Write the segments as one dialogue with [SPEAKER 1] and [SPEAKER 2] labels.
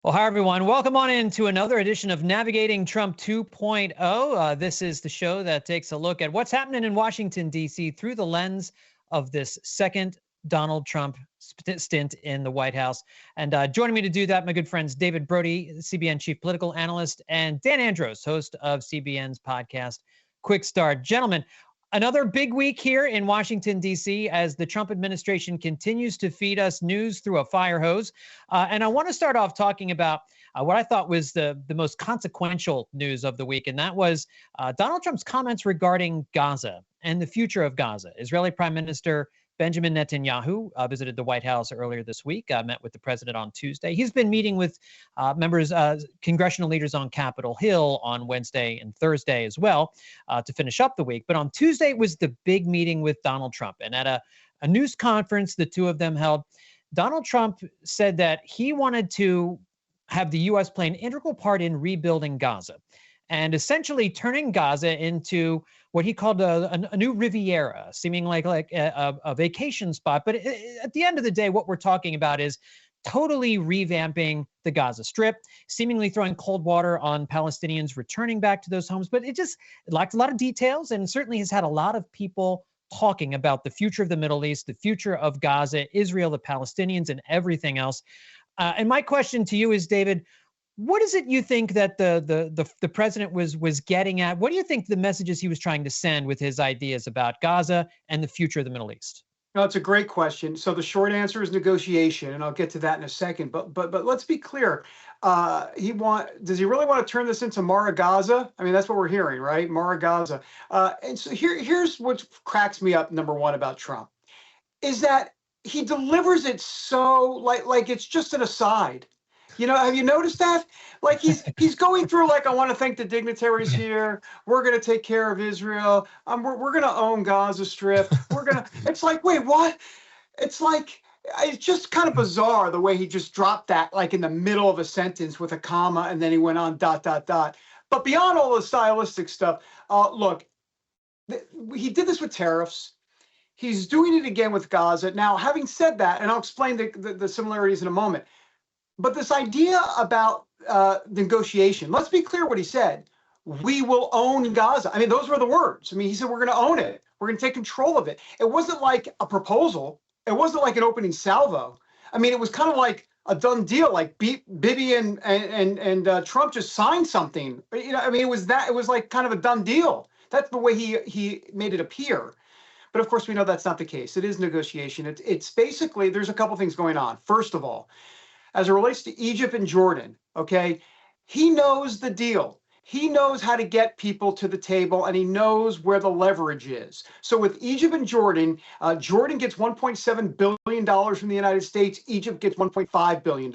[SPEAKER 1] Well, hi, everyone. Welcome on in to another edition of Navigating Trump 2.0. This is the show that takes a look at what's happening in Washington, D.C. through the lens of this second Donald Trump stint in the White House. And joining me to do that, my good friends David Brody, CBN chief political analyst, and Dan Andros, host of CBN's podcast, Quick Start. Gentlemen, another big week here in Washington, D.C., as the Trump administration continues to feed us news through a fire hose. And I want to start off talking about what I thought was the most consequential news of the week, and that was Donald Trump's comments regarding Gaza and the future of Gaza. Israeli Prime Minister Benjamin Netanyahu visited the White House earlier this week, met with the president on Tuesday. He's been meeting with congressional leaders on Capitol Hill on Wednesday and Thursday as well to finish up the week. But on Tuesday was the big meeting with Donald Trump. And at a news conference the two of them held, Donald Trump said that he wanted to have the U.S. play an integral part in rebuilding Gaza and essentially turning Gaza into what he called a new Riviera, seeming like a vacation spot. But at the end of the day, what we're talking about is totally revamping the Gaza Strip, seemingly throwing cold water on Palestinians returning back to those homes. But it lacks a lot of details and certainly has had a lot of people talking about the future of the Middle East, the future of Gaza, Israel, the Palestinians, and everything else. And my question to you is, David, what is it you think that the president was getting at? What do you think the messages he was trying to send with his ideas about Gaza and the future of the Middle East?
[SPEAKER 2] No, it's a great question. So the short answer is negotiation, and I'll get to that in a second. But let's be clear. Does he really want to turn this into Mara Gaza? I mean, that's what we're hearing, right? Mara Gaza. And so here's what cracks me up. Number one about Trump is that he delivers it so like it's just an aside. You know, have you noticed that? Like he's going through like, I want to thank the dignitaries here. We're going to take care of Israel. We're going to own Gaza Strip. It's like, wait, what? It's like, it's just kind of bizarre the way he just dropped that like in the middle of a sentence with a comma and then he went on ... But beyond all the stylistic stuff, look, he did this with tariffs. He's doing it again with Gaza. Now, having said that, and I'll explain the similarities in a moment, but this idea about negotiation, let's be clear what he said. We will own Gaza. I mean, those were the words. I mean, he said, we're going to own it. We're going to take control of it. It wasn't like a proposal. It wasn't like an opening salvo. I mean, it was kind of like a done deal, like Bibi and Trump just signed something. You know, I mean, it was like kind of a done deal. That's the way he made it appear. But of course, we know that's not the case. It is negotiation. It's basically, there's a couple things going on. First of all, as it relates to Egypt and Jordan, okay, he knows the deal. He knows how to get people to the table, and he knows where the leverage is. So with Egypt and Jordan, Jordan gets $1.7 billion from the United States. Egypt gets $1.5 billion.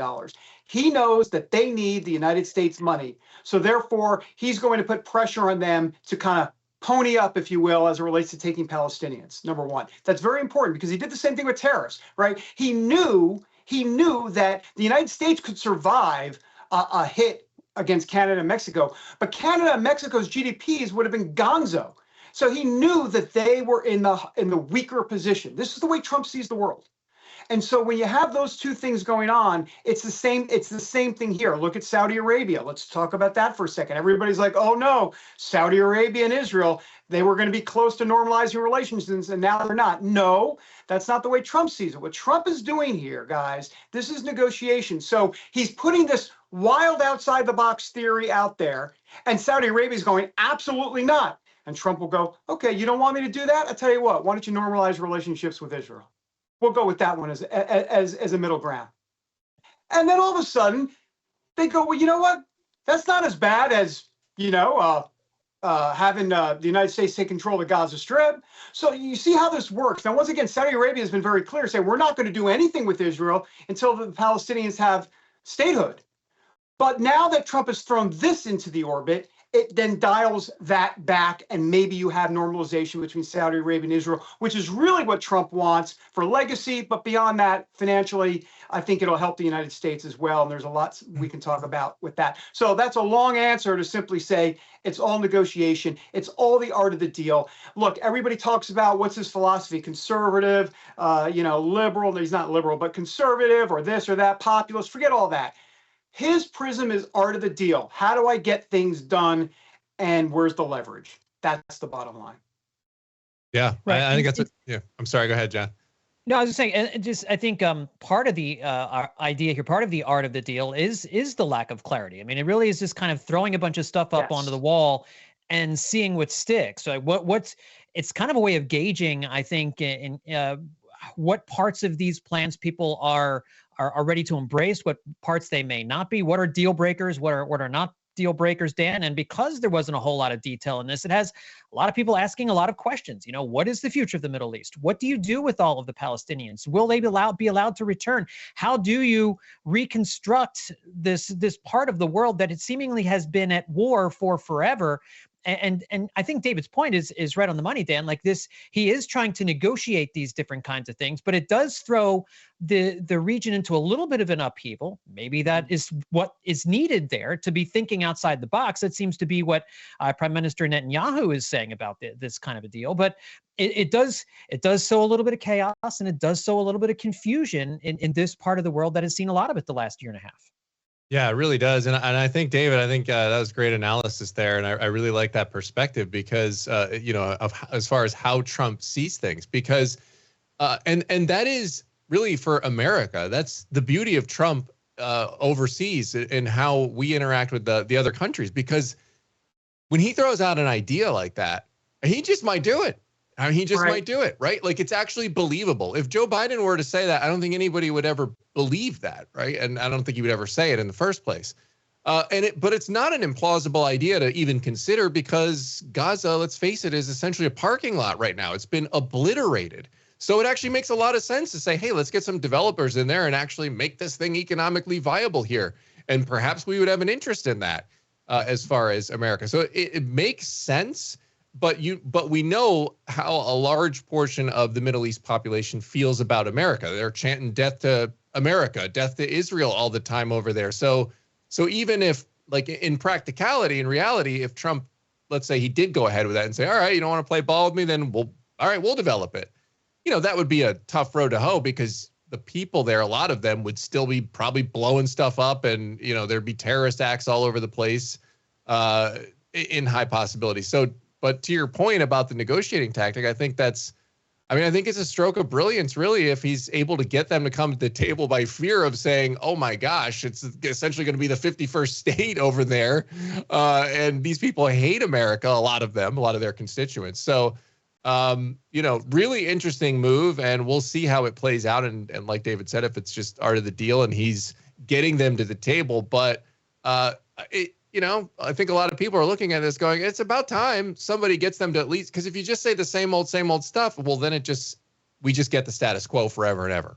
[SPEAKER 2] He knows that they need the United States money. So therefore, he's going to put pressure on them to kind of pony up, if you will, as it relates to taking Palestinians, number one. That's very important because he did the same thing with tariffs, right? He knew that the United States could survive a hit against Canada and Mexico, but Canada and Mexico's GDPs would have been gonzo. So he knew that they were in the weaker position. This is the way Trump sees the world. And so when you have those two things going on, it's the same thing here. Look at Saudi Arabia. Let's talk about that for a second. Everybody's like, oh no, Saudi Arabia and Israel, they were going to be close to normalizing relations, and now they're not. No, that's not the way Trump sees it. What Trump is doing here, guys, this is negotiation. So he's putting this wild outside the box theory out there, and Saudi Arabia is going, absolutely not. And Trump will go, okay, you don't want me to do that? I'll tell you what, why don't you normalize relationships with Israel? We'll go with that one as a middle ground. And then all of a sudden, they go, well, you know what? That's not as bad as, having the United States take control of the Gaza Strip. So you see how this works. Now, once again, Saudi Arabia has been very clear, saying we're not going to do anything with Israel until the Palestinians have statehood. But now that Trump has thrown this into the orbit, it then dials that back, and maybe you have normalization between Saudi Arabia and Israel, which is really what Trump wants for legacy. But beyond that, financially, I think it'll help the United States as well. And there's a lot we can talk about with that. So that's a long answer to simply say it's all negotiation. It's all the art of the deal. Look, everybody talks about what's his philosophy, conservative, liberal. He's not liberal, but conservative or this or that, populist. Forget all that. His prism is art of the deal. How do I get things done? And where's the leverage? That's the bottom line.
[SPEAKER 3] Yeah,
[SPEAKER 1] Right.
[SPEAKER 3] I think that's it. Yeah, I'm sorry. Go ahead, John.
[SPEAKER 1] No, I was just saying, and just I think part of the idea here, part of the art of the deal is the lack of clarity. I mean, it really is just kind of throwing a bunch of stuff up onto the wall and seeing what sticks. So what's it's kind of a way of gauging, I think, in what parts of these plans people are ready to embrace, what parts they may not be, what are deal breakers, what are not deal breakers, Dan. And because there wasn't a whole lot of detail in this, it has a lot of people asking a lot of questions. You know, what is the future of the Middle East? What do you do with all of the Palestinians? Will they be allowed to return? How do you reconstruct this part of the world that it seemingly has been at war for forever? And I think David's point is right on the money, Dan. Like this, he is trying to negotiate these different kinds of things, but it does throw the region into a little bit of an upheaval. Maybe that is what is needed there, to be thinking outside the box. That seems to be what Prime Minister Netanyahu is saying about this kind of a deal. But it does sow a little bit of chaos, and it does sow a little bit of confusion in this part of the world that has seen a lot of it the last year and a half.
[SPEAKER 3] Yeah, it really does. And I think, David, that was great analysis there. And I really like that perspective because, as far as how Trump sees things, because and that is really for America. That's the beauty of Trump overseas and how we interact with the other countries, because when he throws out an idea like that, he just might do it. I mean, he just might do it, right? Like, it's actually believable. If Joe Biden were to say that, I don't think anybody would ever believe that, right? And I don't think he would ever say it in the first place. But it's not an implausible idea to even consider, because Gaza, let's face it, is essentially a parking lot right now. It's been obliterated. So it actually makes a lot of sense to say, hey, let's get some developers in there and actually make this thing economically viable here. And perhaps we would have an interest in that as far as America. So it makes sense. But we know how a large portion of the Middle East population feels about America. They're chanting death to America, death to Israel all the time over there. So even if, like, in practicality, in reality, if Trump, let's say he did go ahead with that and say, all right, you don't want to play ball with me, then we'll develop it. You know, that would be a tough road to hoe, because the people there, a lot of them would still be probably blowing stuff up, and, you know, there'd be terrorist acts all over the place in high possibility. So, but to your point about the negotiating tactic, I think it's a stroke of brilliance, really, if he's able to get them to come to the table by fear of saying, oh my gosh, it's essentially going to be the 51st state over there. And these people hate America, a lot of their constituents. So, really interesting move, and we'll see how it plays out. And like David said, if it's just art of the deal and he's getting them to the table, but I think a lot of people are looking at this going, it's about time somebody gets them to at least, because if you just say the same old stuff, well, then we just get the status quo forever and ever.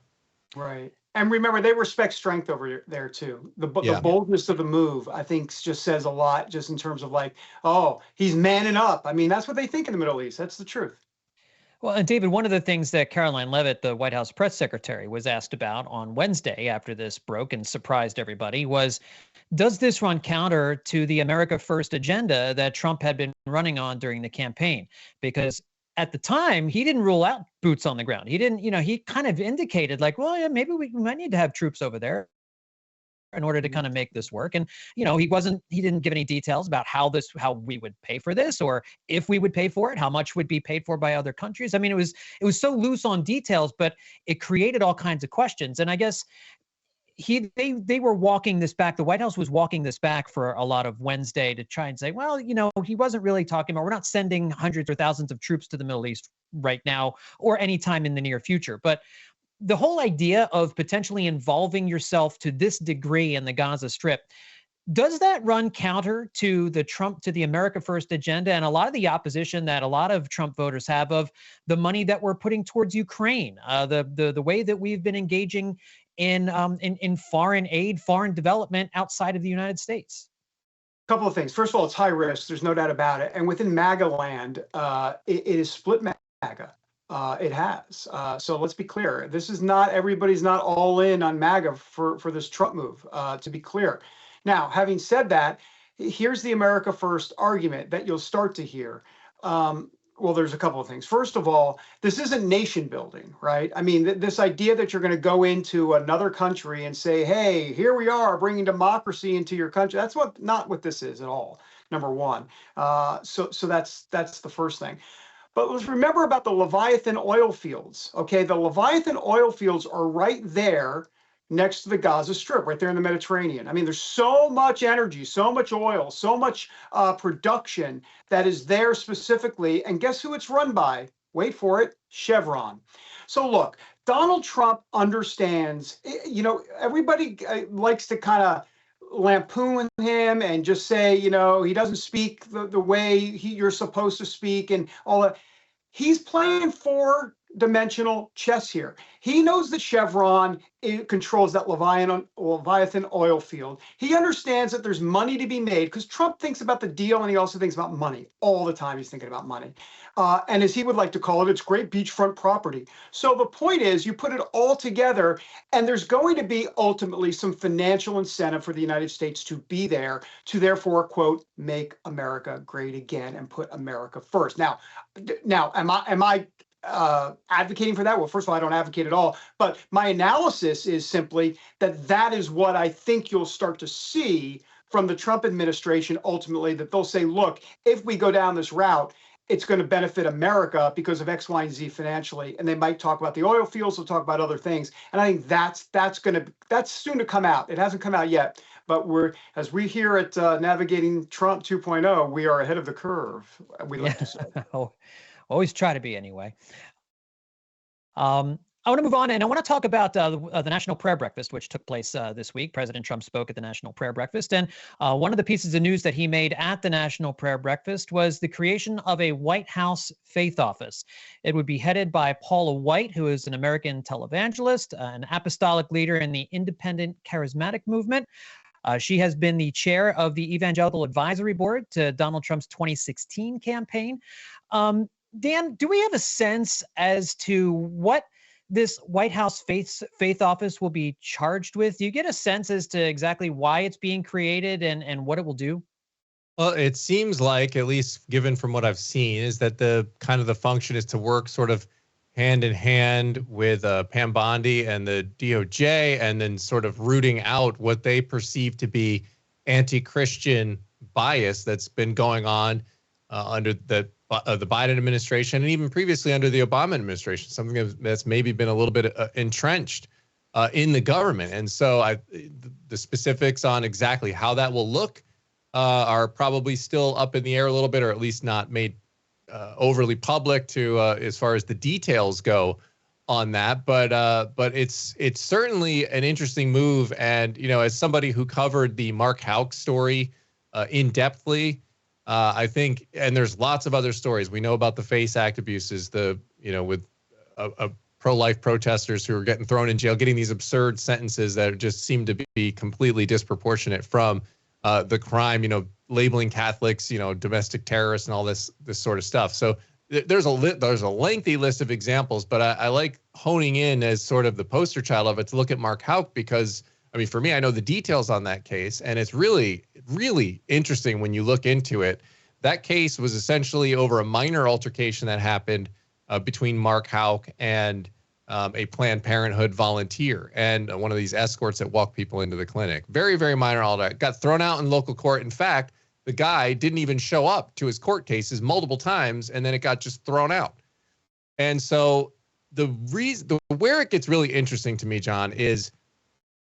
[SPEAKER 2] Right. And remember, they respect strength over there too. The boldness of the move, I think, just says a lot, just in terms of like, oh, he's manning up. I mean, that's what they think in the Middle East. That's the truth.
[SPEAKER 1] Well, and David, one of the things that Caroline Leavitt, the White House press secretary, was asked about on Wednesday after this broke and surprised everybody was, does this run counter to the America First agenda that Trump had been running on during the campaign? Because at the time, he didn't rule out boots on the ground. He didn't, he kind of indicated like, well, yeah, maybe we might need to have troops over there in order to kind of make this work. And, he didn't give any details about how we would pay for this, or if we would pay for it, how much would be paid for by other countries. I mean, it was so loose on details, but it created all kinds of questions. And I guess they were walking this back. The White House was walking this back for a lot of Wednesday to try and say, well, he wasn't really talking about, we're not sending hundreds or thousands of troops to the Middle East right now or anytime in the near future. But the whole idea of potentially involving yourself to this degree in the Gaza Strip, does that run counter to the America First agenda and a lot of the opposition that a lot of Trump voters have of the money that we're putting towards Ukraine, the way that we've been engaging in foreign aid, foreign development outside of the United States?
[SPEAKER 2] A couple of things. First of all, it's high risk. There's no doubt about it. And within MAGA land, it is split MAGA. It has. So let's be clear. Everybody's not all in on MAGA for this Trump move, to be clear. Now, having said that, here's the America First argument that you'll start to hear. Well, there's a couple of things. First of all, this isn't nation building, right? I mean, this idea that you're going to go into another country and say, hey, here we are bringing democracy into your country. That's not what this is at all, number one. So that's the first thing. But let's remember about the Leviathan oil fields. Okay, the Leviathan oil fields are right there next to the Gaza Strip, right there in the Mediterranean. I mean, there's so much energy, so much oil, so much production that is there specifically. And guess who it's run by? Wait for it, Chevron. So look, Donald Trump understands, everybody likes to kind of lampoon him and just say, he doesn't speak the way you're supposed to speak and all that. He's playing four-dimensional chess here. He knows that Chevron controls that Leviathan oil field. He understands that there's money to be made because Trump thinks about the deal and he also thinks about money. All the time he's thinking about money. And as he would like to call it, it's great beachfront property. So the point is you put it all together and there's going to be ultimately some financial incentive for the United States to be there to therefore, quote, make America great again and put America first. Now, am I advocating for that? Well, first of all, I don't advocate at all, but my analysis is simply that is what I think you'll start to see from the Trump administration ultimately, that they'll say, look, if we go down this route, it's going to benefit America because of X, Y, and Z financially. And they might talk about the oil fields, they'll talk about other things. And I think that's soon to come out. It hasn't come out yet, but as we here at Navigating Trump 2.0, we are ahead of the curve, we like to say.
[SPEAKER 1] Always try to be anyway. I want to move on, and I want to talk about the National Prayer Breakfast, which took place this week. President Trump spoke at the National Prayer Breakfast, and one of the pieces of news that he made at the National Prayer Breakfast was the creation of a White House faith office. It would be headed by Paula White, who is an American televangelist, an apostolic leader in the independent charismatic movement. She has been the chair of the Evangelical Advisory Board to Donald Trump's 2016 campaign. Dan, do we have a sense as to what this White House faith office will be charged with? Do you get a sense as to exactly why it's being created and what it will do?
[SPEAKER 3] Well, it seems like, at least given from what I've seen, is that the function is to work sort of hand in hand with Pam Bondi and the DOJ, and then sort of rooting out what they perceive to be anti-Christian bias that's been going on under the Biden administration and even previously under the Obama administration, something that's maybe been a little bit entrenched in the government. And so the specifics on exactly how that will look are probably still up in the air a little bit, or at least not made overly public to as far as the details go on that. But it's certainly an interesting move. And, as somebody who covered the Mark Houck story in-depthly, I think, and there's lots of other stories. We know about the FACE Act abuses, with pro-life protesters who are getting thrown in jail, getting these absurd sentences that just seem to be completely disproportionate from the crime, labeling Catholics, domestic terrorists and all this sort of stuff. So there's a lengthy list of examples, but I like honing in as sort of the poster child of it to look at Mark Houck, because for me, I know the details on that case, and it's really, really interesting when you look into it. That case was essentially over a minor altercation that happened between Mark Houck and a Planned Parenthood volunteer and one of these escorts that walk people into the clinic. Very, very minor. All that got thrown out in local court. In fact, the guy didn't even show up to his court cases multiple times, and then it got just thrown out. And so where it gets really interesting to me, John, is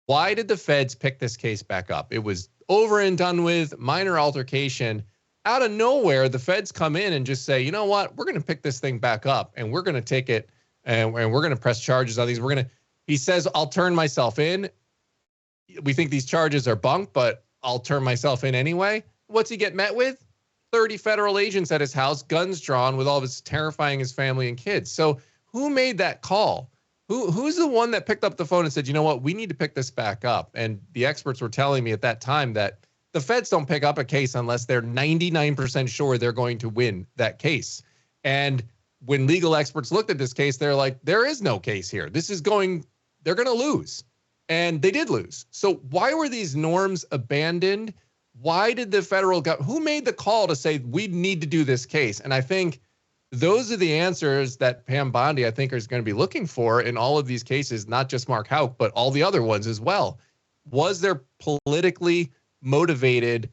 [SPEAKER 3] why did the feds pick this case back up? It was over and done with, minor altercation. Out of nowhere, the feds come in and just say, you know what, we're going to pick this thing back up, and we're going to take it, and we're going to press charges on these. He says, I'll turn myself in. We think these charges are bunk, but I'll turn myself in anyway. What's he get met with? 30 federal agents at his house, guns drawn, with all of his terrifying his family and kids. So who made that call? Who's the one that picked up the phone and said, you know what, we need to pick this back up? And the experts were telling me at that time that the feds don't pick up a case unless they're 99% sure they're going to win that case. And when legal experts looked at this case, they're like, there is no case here. They're going to lose. And they did lose. So why were these norms abandoned? Why did the federal government, who made the call to say we need to do this case? And I think those are the answers that Pam Bondi, I think, is going to be looking for in all of these cases, not just Mark Houck, but all the other ones as well. Was there politically motivated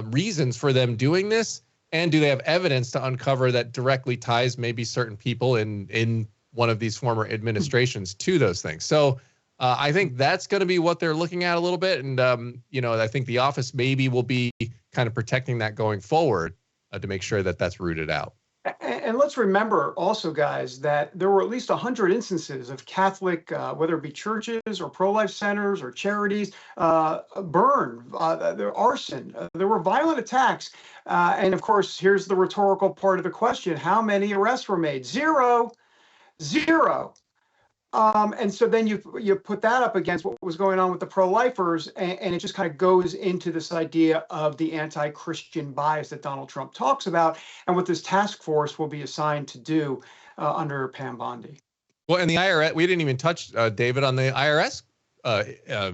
[SPEAKER 3] reasons for them doing this? And do they have evidence to uncover that directly ties maybe certain people in one of these former administrations to those things? So I think that's going to be what they're looking at a little bit. And, I think the office maybe will be kind of protecting that going forward to make sure that that's rooted out.
[SPEAKER 2] And let's remember also, guys, that there were at least 100 instances of Catholic, whether it be churches or pro-life centers or charities, burned, arson. There were violent attacks. And of course, here's the rhetorical part of the question. How many arrests were made? Zero. And so then you put that up against what was going on with the pro-lifers, and it just kind of goes into this idea of the anti-Christian bias that Donald Trump talks about, and what this task force will be assigned to do under Pam Bondi.
[SPEAKER 3] Well, and the IRS, we didn't even touch, David, on the IRS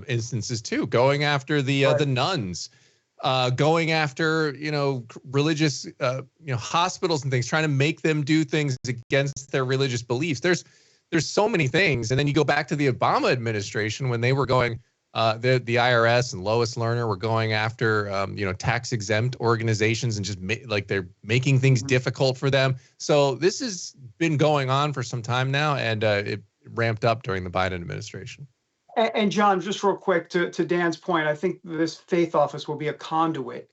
[SPEAKER 3] instances too, going after the nuns, going after religious hospitals and things, trying to make them do things against their religious beliefs. There's so many things. And then you go back to the Obama administration when they were going, the IRS and Lois Lerner were going after, tax exempt organizations and just they're making things difficult for them. So this has been going on for some time now, and it ramped up during the Biden administration.
[SPEAKER 2] And John, just real quick to Dan's point, I think this faith office will be a conduit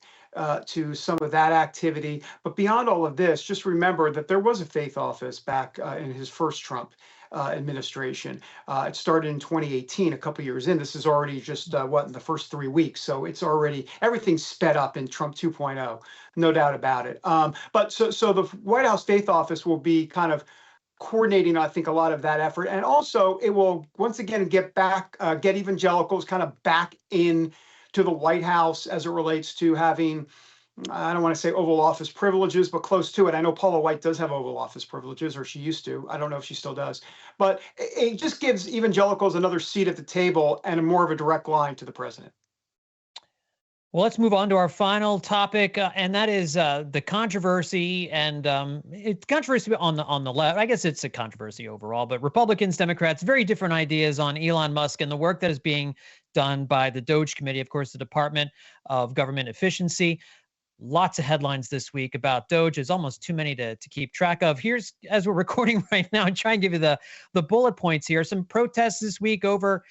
[SPEAKER 2] to some of that activity. But beyond all of this, just remember that there was a faith office back in his first Trump administration. It started in 2018, a couple years in. This is already just in the first 3 weeks. So it's already, everything's sped up in Trump 2.0, no doubt about it. But so the White House Faith Office will be kind of coordinating, I think, a lot of that effort. And also it will once again get evangelicals kind of back in to the White House as it relates to having, I don't want to say Oval Office privileges, but close to it. I know Paula White does have Oval Office privileges, or she used to. I don't know if she still does. But it just gives evangelicals another seat at the table and more of a direct line to the president.
[SPEAKER 1] Well, let's move on to our final topic, and that is the controversy. And it's controversy on the left. I guess it's a controversy overall, but Republicans, Democrats, very different ideas on Elon Musk and the work that is being done by the DOGE committee, of course, the Department of Government Efficiency. Lots of headlines this week about DOGE. It's almost too many to keep track of. Here's, as we're recording right now, and try and give you the bullet points here. Some protests this week over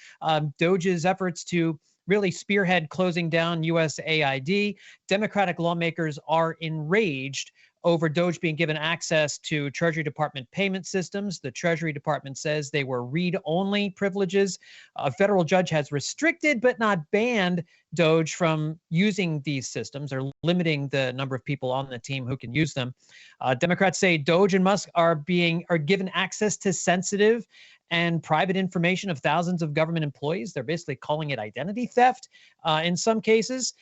[SPEAKER 1] DOGE's efforts to really spearhead closing down USAID. Democratic lawmakers are enraged over DOGE being given access to Treasury Department payment systems. The Treasury Department says they were read-only privileges. A federal judge has restricted but not banned DOGE from using these systems, or limiting the number of people on the team who can use them. Democrats say DOGE and Musk are given access to sensitive and private information of thousands of government employees. They're basically calling it identity theft in some cases.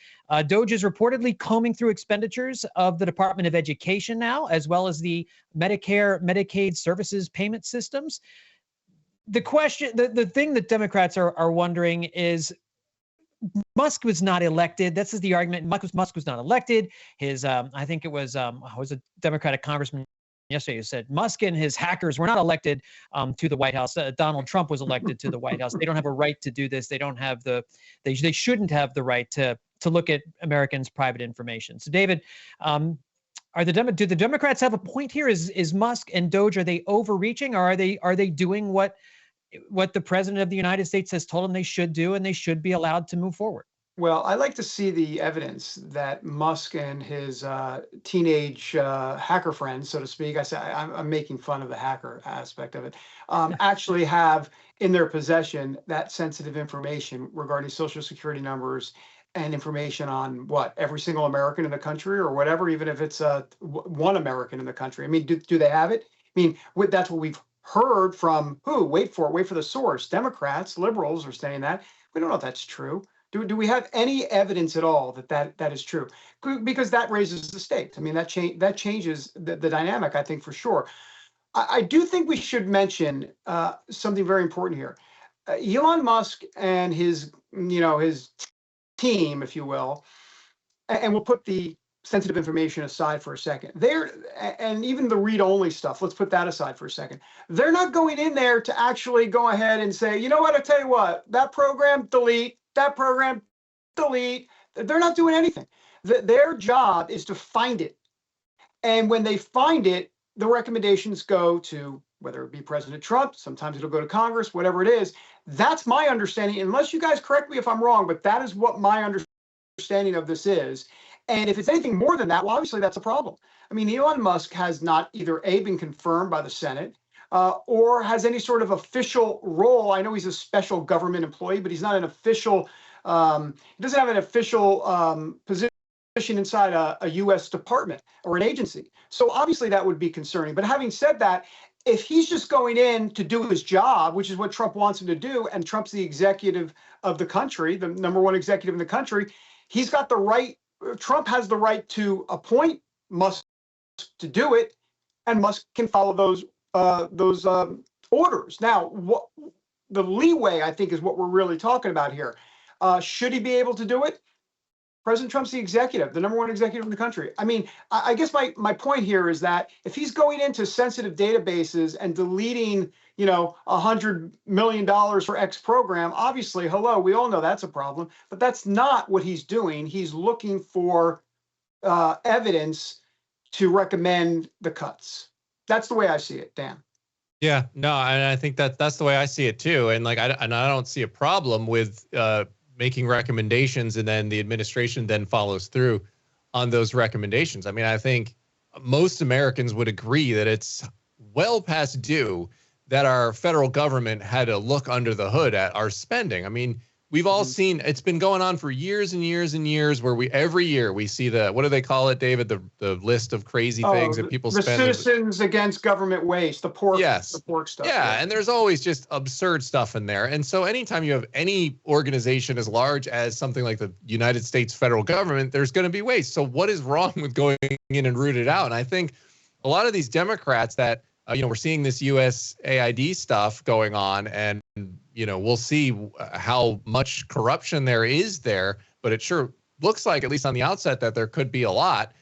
[SPEAKER 1] DOGE is reportedly combing through expenditures of the Department of Education now, as well as the Medicare, Medicaid services payment systems. The question, the thing that Democrats are wondering is, Musk was not elected. This is the argument. Musk was not elected. His, I think it was a Democratic congressman yesterday who said Musk and his hackers were not elected to the White House. Donald Trump was elected to the White House. They don't have a right to do this. They don't have they shouldn't have the right to look at Americans' private information. So, David, do the Democrats have a point here? Is Musk and DOGE, are they overreaching, or are they doing what the president of the United States has told them they should do, and they should be allowed to move forward?
[SPEAKER 2] Well, I like to see the evidence that Musk and his teenage hacker friends, so to speak, I'm making fun of the hacker aspect of it, actually have in their possession that sensitive information regarding Social Security numbers and information on every single American in the country, or whatever, even if it's one American in the country. I mean, do they have it? I mean, that's what we've heard from who? Wait for the source. Democrats, liberals are saying that. We don't know if that's true. Do we have any evidence at all that is true? Because that raises the stakes. I mean, that changes the dynamic, I think, for sure. I do think we should mention something very important here. Elon Musk and his team, if you will, and we'll put the sensitive information aside for a second. And even the read-only stuff, let's put that aside for a second. They're not going in there to actually go ahead and say, you know what, I tell you what, that program, delete, that program, delete. They're not doing anything. Their job is to find it. And when they find it, the recommendations go to, whether it be President Trump, sometimes it'll go to Congress, whatever it is. That's my understanding, unless you guys correct me if I'm wrong, but that is what my understanding of this is. And if it's anything more than that, well, obviously that's a problem. I mean, Elon Musk has not either A, been confirmed by the Senate, or has any sort of official role. I know he's a special government employee, but he's not an official, he doesn't have an official position inside a U.S. department or an agency. So obviously that would be concerning. But having said that, if he's just going in to do his job, which is what Trump wants him to do, and Trump's the executive of the country, the #1 executive in the country, he's got the right, Trump has the right to appoint Musk to do it, and Musk can follow those orders. Now, what the leeway, I think, is what we're really talking about here. Should he be able to do it? President Trump's the executive, the #1 executive in the country. I mean, I guess my point here is that if he's going into sensitive databases and deleting, you know, $100 million for X program, obviously, hello, we all know that's a problem, but that's not what he's doing. He's looking for evidence to recommend the cuts. That's the way I see it, Dan.
[SPEAKER 3] Yeah, no, and I think that's the way I see it too. And like, I don't see a problem with making recommendations and then the administration then follows through on those recommendations. I mean, I think most Americans would agree that it's well past due that our federal government had to look under the hood at our spending. I mean, we've all seen, it's been going on for years and years and years, where every year we see what do they call it, David? The list of crazy things that people spend.
[SPEAKER 2] The Citizens Against Government Waste, the pork, the pork stuff.
[SPEAKER 3] Yeah, and there's always just absurd stuff in there. And so anytime you have any organization as large as something like the United States federal government, there's going to be waste. So what is wrong with going in and root it out? And I think a lot of these Democrats that, you know, we're seeing this USAID stuff going on, and you know, we'll see how much corruption there is there, but it sure looks like, at least on the outset, that there could be a lot.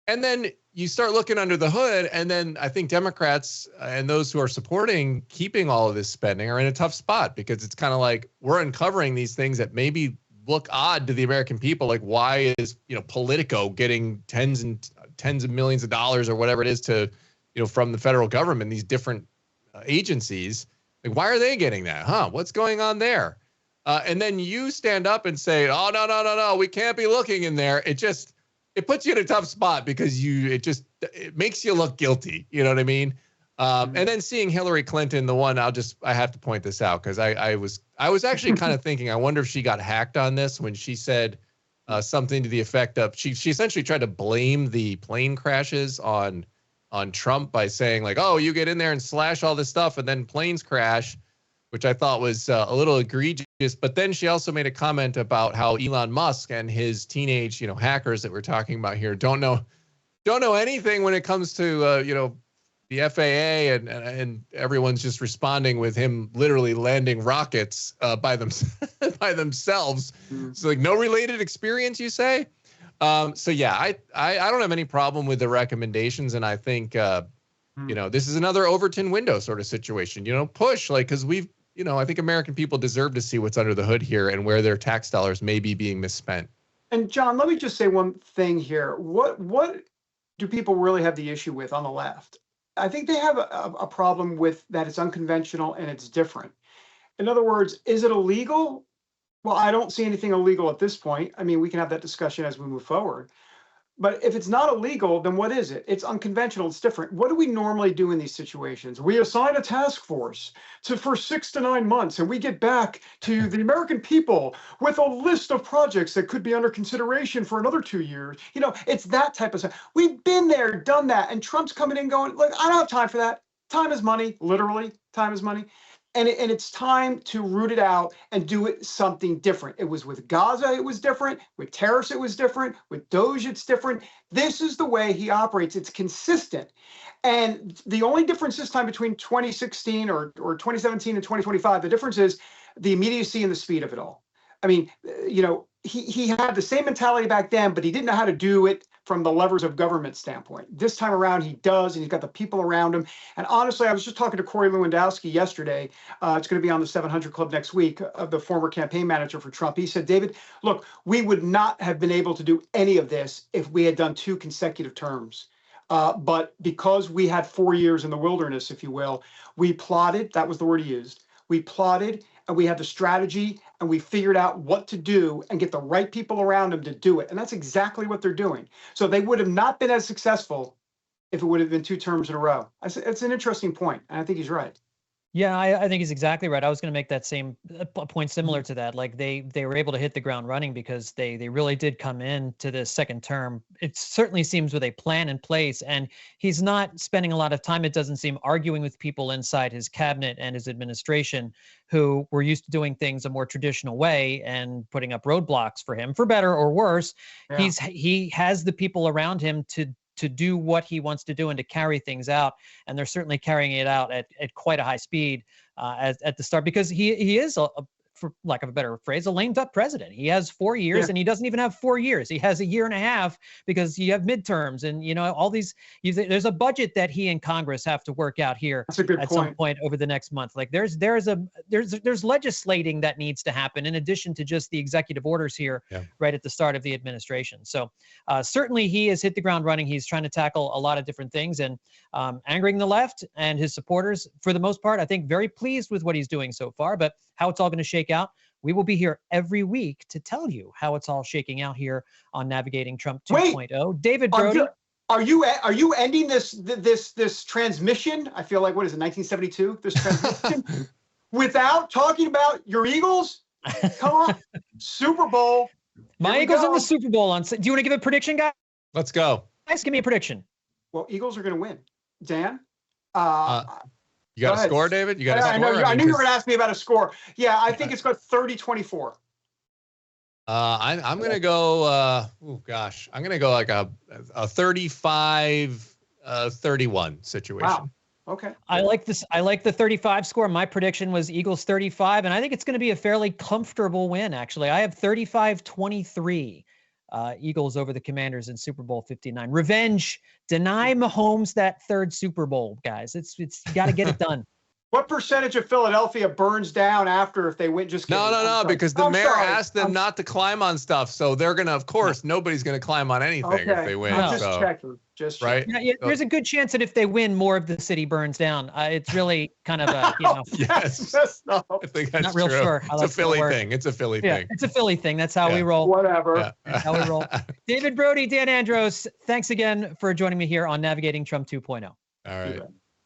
[SPEAKER 3] And then you start looking under the hood, and then I think Democrats and those who are supporting keeping all of this spending are in a tough spot, because it's kind of like we're uncovering these things that maybe look odd to the American people. Like, why is, you know, Politico getting tens of millions of dollars or whatever it is to, you know, from the federal government, these different agencies? Like, why are they getting that? Huh? What's going on there? And then you stand up and say, oh, no, we can't be looking in there. It puts you in a tough spot, because it makes you look guilty. You know what I mean? And then seeing Hillary Clinton, I have to point this out, because I was actually kind of thinking, I wonder if she got hacked on this, when she said something to the effect of, she essentially tried to blame the plane crashes on Trump by saying, like, oh, you get in there and slash all this stuff and then planes crash, which I thought was a little egregious. But then she also made a comment about how Elon Musk and his teenage, you know, hackers that we're talking about here don't know anything when it comes to, you know, the FAA, and everyone's just responding with him literally landing rockets by themselves. So, like, no related experience, you say? So yeah, I don't have any problem with the recommendations, and I think you know, this is another Overton window sort of situation. You know, push, like, because I think American people deserve to see what's under the hood here and where their tax dollars may be being misspent.
[SPEAKER 2] And John, let me just say one thing here. What do people really have the issue with on the left? I think they have a problem with that it's unconventional and it's different. In other words, is it illegal? Well, I don't see anything illegal at this point. I mean, we can have that discussion as we move forward. But if it's not illegal, then what is it? It's unconventional. It's different. What do we normally do in these situations? We assign a task force for 6 to 9 months, and we get back to the American people with a list of projects that could be under consideration for another 2 years. You know, it's that type of stuff. We've been there, done that, and Trump's coming in going, look, I don't have time for that. Time is money, literally. Time is money. And it's time to root it out and do it something different. It was with Gaza, it was different. With tariffs, it was different. With DOGE, it's different. This is the way he operates. It's consistent. And the only difference this time between 2016 or 2017 and 2025, the difference is the immediacy and the speed of it all. I mean, you know, he had the same mentality back then, but he didn't know how to do it from the levers of government standpoint. This time around, he does, and he's got the people around him. And honestly, I was just talking to Corey Lewandowski yesterday. It's going to be on the 700 Club next week, of the former campaign manager for Trump. He said, David, look, we would not have been able to do any of this if we had done 2 consecutive terms. But because we had 4 years in the wilderness, if you will, we plotted, that was the word he used, we plotted, and we had the strategy, and we figured out what to do and get the right people around them to do it. And that's exactly what they're doing. So they would have not been as successful if it would have been 2 terms in a row. It's an interesting point, and I think he's right.
[SPEAKER 1] Yeah, I think he's exactly right. I was going to make that same point similar to that. Like they were able to hit the ground running because they really did come in to this second term. It certainly seems with a plan in place, and he's not spending a lot of time, it doesn't seem, arguing with people inside his cabinet and his administration who were used to doing things a more traditional way and putting up roadblocks for him, for better or worse. Yeah. He has the people around him to do what he wants to do and to carry things out. And they're certainly carrying it out at quite a high speed at the start, because he is, for lack of a better phrase, a lame duck president. He has 4 years, and he doesn't even have 4 years. He has 1.5 years because you have midterms and, you know, all these, there's a budget that he and Congress have to work out here at some point over the next month. Like there's legislating that needs to happen in addition to just the executive orders here right at the start of the administration. So certainly he has hit the ground running. He's trying to tackle a lot of different things and angering the left and his supporters for the most part. I think very pleased with what he's doing so far, but how it's all going to shake out, we will be here every week to tell you how it's all shaking out here on Navigating Trump 2.0. David Brody.
[SPEAKER 2] Are you ending this transmission? I feel like, what is it, 1972? This transmission without talking about your Eagles? Come on, Super Bowl.
[SPEAKER 1] My Eagles in the Super Bowl. Do you want to give a prediction, guys?
[SPEAKER 3] Let's go.
[SPEAKER 1] Guys, give me a prediction.
[SPEAKER 2] Well, Eagles are going to win. Dan?
[SPEAKER 3] You got a score, David? You got a score?
[SPEAKER 2] I knew you were going to ask me about a score. Yeah, I think it's got 30-24.
[SPEAKER 3] I'm going to go, I'm going to go like a 35-31 situation.
[SPEAKER 2] Wow. Okay.
[SPEAKER 1] I like this. I like the 35 score. My prediction was Eagles 35, and I think it's going to be a fairly comfortable win, actually. I have 35-23. Eagles over the Commanders in Super Bowl 59. Revenge. Deny Mahomes that 3rd Super Bowl, guys. It's you got to get it done.
[SPEAKER 2] What percentage of Philadelphia burns down after if they win? Just kidding.
[SPEAKER 3] No, because the mayor asked them not to climb on stuff, so they're gonna, of course, nobody's gonna climb on anything if they win.
[SPEAKER 2] I'm just checking.
[SPEAKER 3] Right.
[SPEAKER 1] Yeah, there's a good chance that if they win, more of the city burns down. It's really kind of a, you know.
[SPEAKER 3] Yes. I think that's
[SPEAKER 1] not real
[SPEAKER 3] true.
[SPEAKER 1] sure.
[SPEAKER 3] It's a Philly thing. It's a Philly thing.
[SPEAKER 1] It's a Philly thing. That's how we roll.
[SPEAKER 2] Whatever.
[SPEAKER 1] That's how we roll. David Brody, Dan Andros, thanks again for joining me here on Navigating Trump 2.0.
[SPEAKER 3] All right.